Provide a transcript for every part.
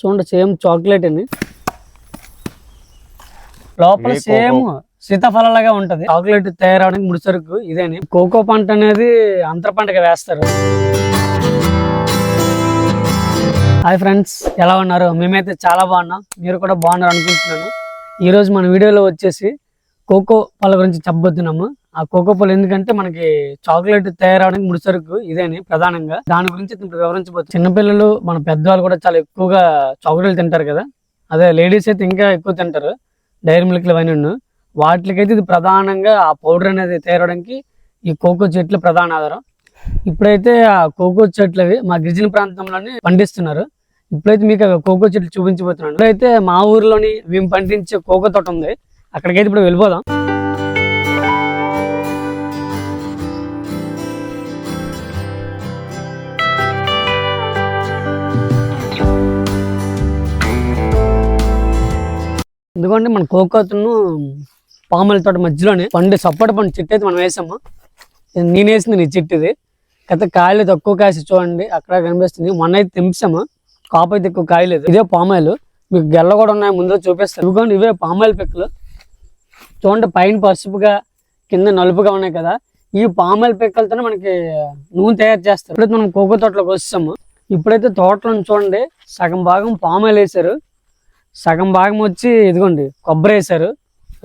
చూడండి same chocolate అని లోపల సేమ్ సీతాఫలాగా ఉంటది. చాక్లెట్ తయారవడానికి ముడిసరుకు ఇదేని. కోకో పంట అనేది అంతర పంటగా వేస్తారు. హాయ్ ఫ్రెండ్స్, ఎలా ఉన్నారు? మేమైతే చాలా బాగున్నాం, మీరు కూడా బాగున్నారు అనుకుంటున్నాను. ఈరోజు మన వీడియోలో వచ్చేసి కోకో పళ్ళ గురించి చెప్పబోతున్నాము. ఆ కోకో పళ్ళు ఎందుకంటే మనకి చాక్లెట్ తయారవడానికి ముడిసరుకు ఇదేని ప్రధానంగా. దాని గురించి ఇప్పుడు వివరించబోతుంది. చిన్నపిల్లలు మన పెద్దవాళ్ళు కూడా చాలా ఎక్కువగా చాక్లెట్లు తింటారు కదా, అదే లేడీస్ అయితే ఇంకా ఎక్కువ తింటారు. డైరీ మిల్క్లు అవన్నీ వాటికైతే ఇది ప్రధానంగా ఆ పౌడర్ అనేది తయారవడానికి ఈ కోకో చెట్లు ప్రధాన ఆధారం. ఇప్పుడైతే ఆ కోకో చెట్లు అవి మా గిరిజన ప్రాంతంలోనే పండిస్తున్నారు. ఇప్పుడైతే మీకు కోకో చెట్లు చూపించబోతున్నాను. ఇప్పుడైతే మా ఊర్లోని మేము పండించే కోకో తోట ఉంది, అక్కడికైతే ఇప్పుడు వెళ్ళిపోదాం. ఎందుకంటే మన కోకోను పాముల తోట మధ్యలోనే సపోటా పండు చెట్టు అయితే మనం వేసాము. నేను వేసింది నీ చెట్టు ఇది. గత కాయలు తక్కువ కాసి చూడండి, అక్కడ కనిపిస్తుంది. మొన్న అయితే తెంపాము, కాపు అయితే ఎక్కువ కాయలేదు. ఇదే పామాయిలు, మీకు గెల్ల కూడా ఉన్నాయి, ముందు చూపిస్తాను. ఎందుకంటే ఇవే పామాయిల్ పిక్కలు. చూడండి పైన పసుపుగా కింద నలుపుగా ఉన్నాయి కదా, ఈ పామాయిల్ పిక్కలతోనే మనకి నూనె తయారు చేస్తారు. ఇప్పుడైతే మనం కోకో తోటలోకి వస్తాము. ఇప్పుడైతే తోటలో చూడండి సగం భాగం పామాయిల్ వేసారు, సగం భాగం వచ్చి ఇదిగోండి కొబ్బరి వేసారు.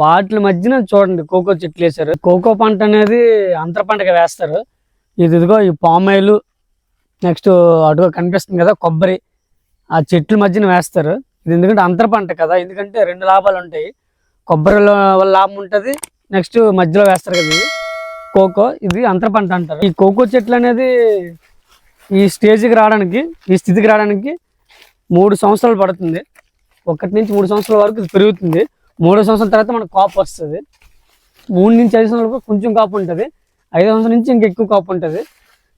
వాటి మధ్యన చూడండి కోకో చెట్లు వేసారు. కోకో పంట అనేది అంతర పంటగా వేస్తారు. ఇదిగో ఈ పామాయిల్, నెక్స్ట్ అటుగా కనిపిస్తుంది కదా కొబ్బరి, ఆ చెట్ల మధ్యన వేస్తారు. ఇది ఎందుకంటే అంతర పంట కదా, ఎందుకంటే రెండు లాభాలు ఉంటాయి. కొబ్బరిలో వల్ల లాభం ఉంటుంది, నెక్స్ట్ మధ్యలో వేస్తారు కదా ఇది కోకో. ఇది అంతర పంట అంటారు. ఈ కోకో చెట్లు అనేది ఈ స్టేజ్కి రావడానికి, ఈ స్థితికి రావడానికి 3 సంవత్సరాలు పడుతుంది. 1 నుంచి 3 సంవత్సరాల వరకు ఇది పెరుగుతుంది. 3వ సంవత్సరం తర్వాత మనకు కాపు వస్తుంది. 3 నుంచి 5 సంవత్సరాల వరకు కొంచెం కాపు ఉంటుంది. 5వ సంవత్సరం నుంచి ఇంకా ఎక్కువ కాపు ఉంటుంది.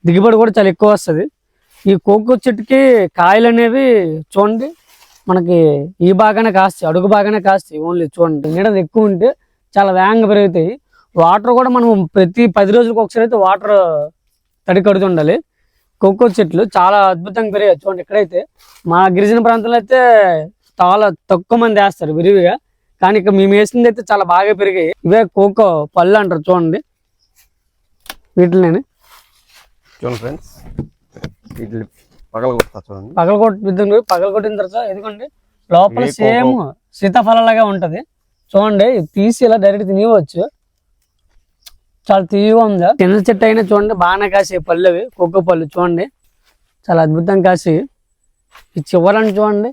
దిగుబడి కూడా చాలా ఎక్కువ వస్తుంది. ఈ కోకో చెట్టుకి కాయలు అనేవి చూడండి మనకి ఈ బాగానే కాస్తాయి, అడుగు బాగానే కాస్తాయి. ఓన్లీ చూడండి నీడలు ఎక్కువ ఉంటే చాలా వేగంగా పెరుగుతాయి. వాటర్ కూడా మనం ప్రతి 10 రోజులకు ఒకసారి అయితే వాటర్ తడి కడుతుండాలి. కోకో చెట్లు చాలా అద్భుతంగా పెరిగాయి. చూడండి ఇక్కడైతే మా గిరిజన ప్రాంతంలో అయితే చాలా తక్కువ మంది వేస్తారు విరివిగా, కానీ ఇక మేము వేసింది అయితే చాలా బాగా పెరిగాయి. ఇవే కోకో పళ్ళు అంటారు. చూడండి వీటిని చూడండి ఫ్రెండ్స్, పగలగొట్టిన తర్వాత ఎందుకండి లోపల సేమ్ సీతాఫలాగా ఉంటది. చూడండి తీసి ఇలా డైరెక్ట్ తినివచ్చు, చాలా తీయగా ఉందా. చిన్న చెట్టు అయినా చూడండి బాగానే కాసే పళ్ళు అవి కోకో పళ్ళు. చూడండి చాలా అద్భుతంగా కాసి. ఈ చివరని చూడండి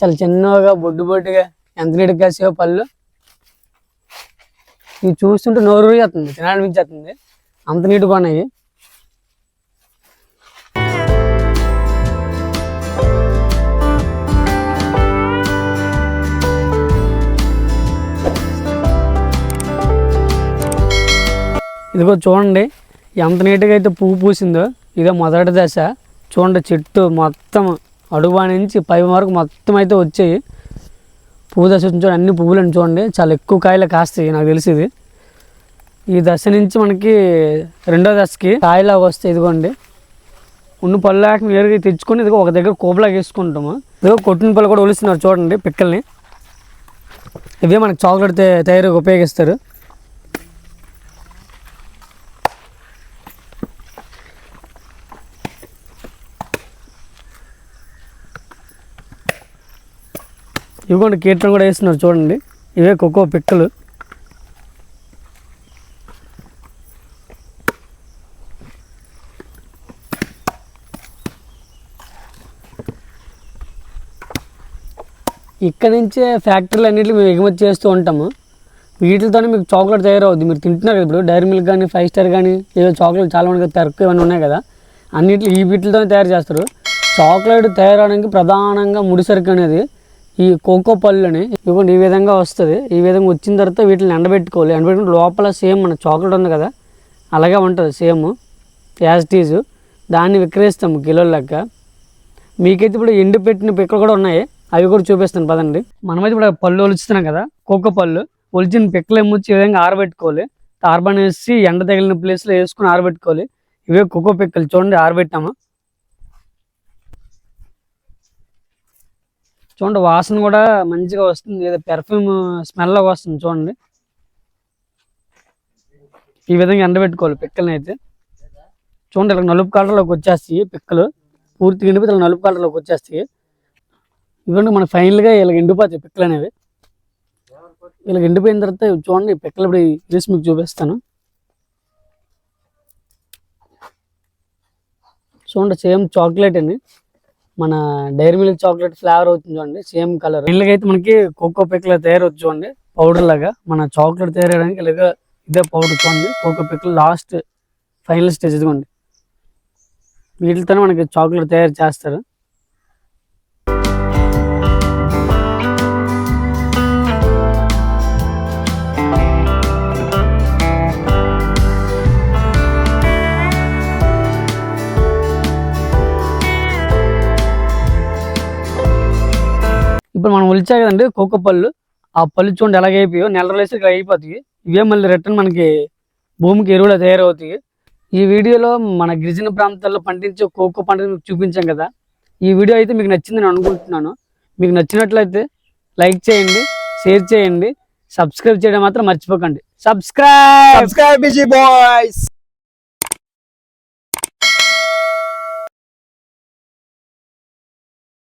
చాలా చిన్నగా బొడ్డుగా ఎంత నీటికి కాసేవో పళ్ళు. ఇవి చూస్తుంటే నోరు ఊరిస్తుంది, తినాలనిపించేస్తుంది, అంత నీట్గా ఉన్నాయి. ఇదిగో చూడండి ఎంత నీట్గా అయితే పువ్వు పూసిందో. ఇదో మొదటి దశ. చూడండి చెట్టు మొత్తం అడుగు నుంచి పై వరకు మొత్తం అయితే వచ్చాయి. పువ్వు దశ చూడండి, అన్ని పువ్వులను చూడండి చాలా ఎక్కువ కాయలు కాస్తాయి నాకు తెలిసింది. ఈ దశ నుంచి మనకి 2వ దశకి కాయలా వస్తాయి. ఇదిగోండి ఉన్న పళ్ళు లేక నేరుగా తెచ్చుకొని ఇదిగో ఒక దగ్గర కోపలాగా వేసుకుంటాము. ఇదిగో కొట్టిన పళ్ళు కూడా ఒలుస్తున్నారు చూడండి పిక్కల్ని. ఇవే మనకి చాక్లెట్ తయారీకి ఉపయోగిస్తారు. ఇవ్వండి కీటలు కూడా వేస్తున్నారు చూడండి, ఇవే కోకో పిక్కలు. ఇక్కడ నుంచే ఫ్యాక్టరీలు అన్నింటికి మేము ఎగుమతి చేస్తూ ఉంటాము. వీటితోనే మీకు చాక్లెట్ తయారవుద్ది. మీరు తింటున్నారు కదా ఇప్పుడు డైరీ మిల్క్ కానీ 5 స్టార్ కానీ ఏదో చాక్లెట్ చాలా మంది తక్కువ ఇవన్నీ ఉన్నాయి కదా, అన్నింటిలో ఈ వీటితోనే తయారు చేస్తారు. చాక్లెట్ తయారవడానికి ప్రధానంగా ముడిసరుకు అనేది ఈ కోకో పళ్ళుని. ఇవ్వండి ఈ విధంగా వస్తుంది. ఈ విధంగా వచ్చిన తర్వాత వీటిని ఎండబెట్టుకోవాలి. ఎండబెట్టుకుని లోపల సేమ్ మన చాక్లెట్ ఉంది కదా అలాగే ఉంటుంది సేమ్ యాజ్ టీజు. దాన్ని విక్రయిస్తాము కిలోల లెక్క. మీకైతే ఇప్పుడు ఎండు పెట్టిన పిక్కలు కూడా ఉన్నాయి, అవి కూడా చూపిస్తాను పదండి. మనమైతే ఇప్పుడు పళ్ళు ఒలుస్తున్నాం కదా, కోకో పళ్ళు ఒలిచిన పిక్కలు ఏమొచ్చి ఈ విధంగా ఆరబెట్టుకోవాలి. కార్బన్ వేసి ఎండ తగిలిన ప్లేస్లో వేసుకుని ఆరబెట్టుకోవాలి. ఇవే కోకో పిక్కలు చూడండి ఆరబెట్టాము. చూడండి వాసన కూడా మంచిగా వస్తుంది, ఏదో పెర్ఫ్యూమ్ స్మెల్ లాగా వస్తుంది. చూడండి ఈ విధంగా ఎండబెట్టుకోవాలి పిక్కల్ని అయితే. చూడండి ఇలా నలుపు కలర్లోకి వచ్చేస్తాయి పిక్కలు, పూర్తిగా ఎండిపోతే ఇలా నలుపు కలర్లోకి వచ్చేస్తాయి. ఇవ్వండి మనకి ఫైనల్గా ఇలా ఎండిపోతాయి పిక్కలు అనేవి. ఇలా ఎండిపోయిన తర్వాత చూడండి పిక్కలు ఇప్పుడు తీసి మీకు చూపిస్తాను. చూడండి సేమ్ చాక్లెట్ అండి, మన డైరీ మిల్క్ చాక్లెట్ ఫ్లేవర్ అవుతుంది చూడండి, సేమ్ కలర్. ఫైనల్గా అయితే మనకి కోకో పిక్కలు తయారవుతుంది చూడండి, పౌడర్ లాగా. మన చాక్లెట్ తయారయ్యడానికి ఇలాగా ఇదే పౌడర్ చూడండి, కోకో పిక్కలు లాస్ట్ ఫైనల్ స్టేజ్ ఇదిగోండి. వీటితోనే మనకి చాక్లెట్ తయారు చేస్తారు. ఇప్పుడు మనం ఒలిచా కదండి కోకో పళ్ళు, ఆ పళ్ళు చూడండి ఎలాగ అయిపోయో, నెల రోజులు ఇక్కడ అయిపోతాయి. ఇవే మళ్ళీ రిటర్న్ మనకి భూమికి ఎరువులు తయారవుతాయి. ఈ వీడియోలో మన గిరిజన ప్రాంతాల్లో పండించే కోకో పంటను మీకు చూపించాం కదా. ఈ వీడియో అయితే మీకు నచ్చిందని అనుకుంటున్నాను. మీకు నచ్చినట్లయితే లైక్ చేయండి, షేర్ చేయండి, సబ్స్క్రైబ్ చేయడం మాత్రం మర్చిపోకండి. Subscribe busy boys.